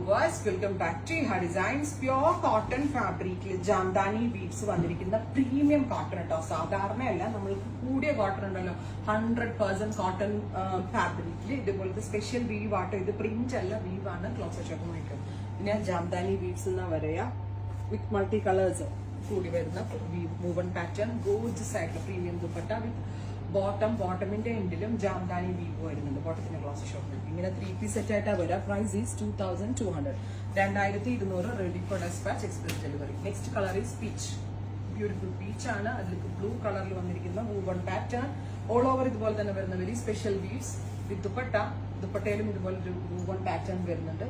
viewers, welcome back to Iha Designs. Pure cotton fabric Jamdani beads വന്നിരിക്കുന്ന premium cotton കേട്ടോ. സാധാരണയല്ല, നമ്മൾക്ക് കൂടിയ cotton ഉണ്ടല്ലോ 100% കോട്ടൺ ഫാബ്രിക്കിൽ ഇതുപോലത്തെ സ്പെഷ്യൽ വീവ് ആട്ടോ. ഇത് പ്രിന്റ് അല്ല, വീവ് ആണ്. ക്ലോസർ ഷോപ്പ് നോക്കാം. പിന്നെ ജാംദാനി ബീഡ്സ് എന്നാ പറയാ, വിത്ത് മൾട്ടി കളേഴ്സ് കൂടി വരുന്ന മൂവൺ പാറ്റേൺ, ഗോർജസ് ആയിട്ടുള്ള പ്രീമിയം ദുപ്പട്ട വിത്ത് ബോട്ടമിന്റെ എൻഡിലും ജാംദാനി വീവ് വരുന്നുണ്ട്. ബോട്ടത്തിന്റെ ക്ലോസ് ഷോപ്പിൽ ഇങ്ങനെ 3 പീസ് സെറ്റ് ആയിട്ടാണ് വരിക. Price is 2200, 2200 ready for dispatch, express delivery. Next colour is peach, beautiful peach ആണ്. അതിലേക്ക് ബ്ലൂ കളറിൽ വന്നിരിക്കുന്ന വൂവൺ പാറ്റേൺ, ഓൾ ഓവർ ഇതുപോലെ തന്നെ വരുന്ന വെരി സ്പെഷ്യൽ വീവ്സ് വിത്ത് ദുപ്പട്ട. ദുപ്പട്ടയിലും ഇതുപോലെ ഒരു വൂവൺ പാറ്റേൺ വരുന്നുണ്ട്.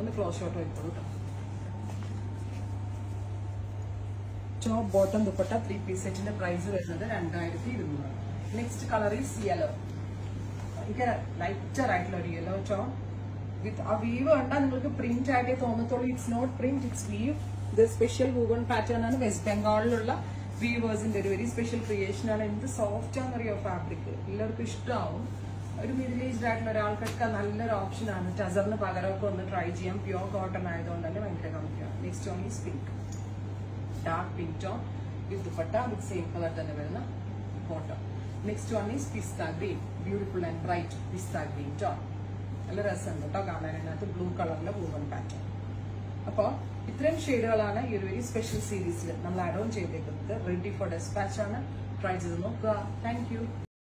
ഒന്ന് ക്ലോസ് ഷോട്ട് വരുത്തുള്ളൂ കേട്ടോ. ടോപ്പ് ബോട്ടം ദുപ്പട്ട 3 പീസ് സെറ്റിന്റെ പ്രൈസ് വരുന്നത് 2200. നെക്സ്റ്റ് കളർ ഈസ് യെല്ലോ, ഭയങ്കര ലൈറ്റർ ആയിട്ടുള്ള ഒരു യെല്ലോ ടോൺ വിത്ത് ആ വീവ് കണ്ടാൽ നിങ്ങൾക്ക് പ്രിന്റ് ആയിട്ടേ തോന്നത്തുള്ളൂ. It's not print, it's weave. ഇത് സ്പെഷ്യൽ വൂവൺ പാറ്റേൺ ആണ്. വെസ്റ്റ് ബംഗാളിലുള്ള വീവേഴ്സിന്റെ ഒരു വെരി സ്പെഷ്യൽ ക്രിയേഷൻ ആണ്. എന്ത് സോഫ്റ്റ് ആണെന്നറിയോ ഫാബ്രിക്, എല്ലാവർക്കും ഇഷ്ടമാവും. ഒരു മിഡിൽ ഏജ്ഡ് ആയിട്ടുള്ള ഒരാൾക്കൊക്കെ നല്ലൊരു ഓപ്ഷൻ ആണ്. ടസറിന് പകരമൊക്കെ ഒന്ന് ട്രൈ ചെയ്യാം. പ്യോർ കോട്ടൺ ആയതുകൊണ്ട് തന്നെ ഭയങ്കര കമ്മിയാണ്. Next one is pink, dark pink tone with dupatta with same colour തന്നെ വരുന്ന bottom. Next one is pista green, beautiful and bright pista green tone. നല്ല രസമുണ്ട് കേട്ടോ കാണാൻ. അതിനകത്ത് ബ്ലൂ കളറിലെ വൂവൺ പാറ്റേൺ. അപ്പോൾ ഇത്രയും ഷെയ്ഡുകളാണ് ഈ ഒരു വെരി സ്പെഷ്യൽ സീരീസിൽ നമ്മൾ ആഡ് ഓൺ ചെയ്തേക്കുന്നത്. റെഡി ഫോർ ഡെസ്പാച്ച് ആണ്. ട്രൈ ചെയ്ത് നോക്കുക. Thank you.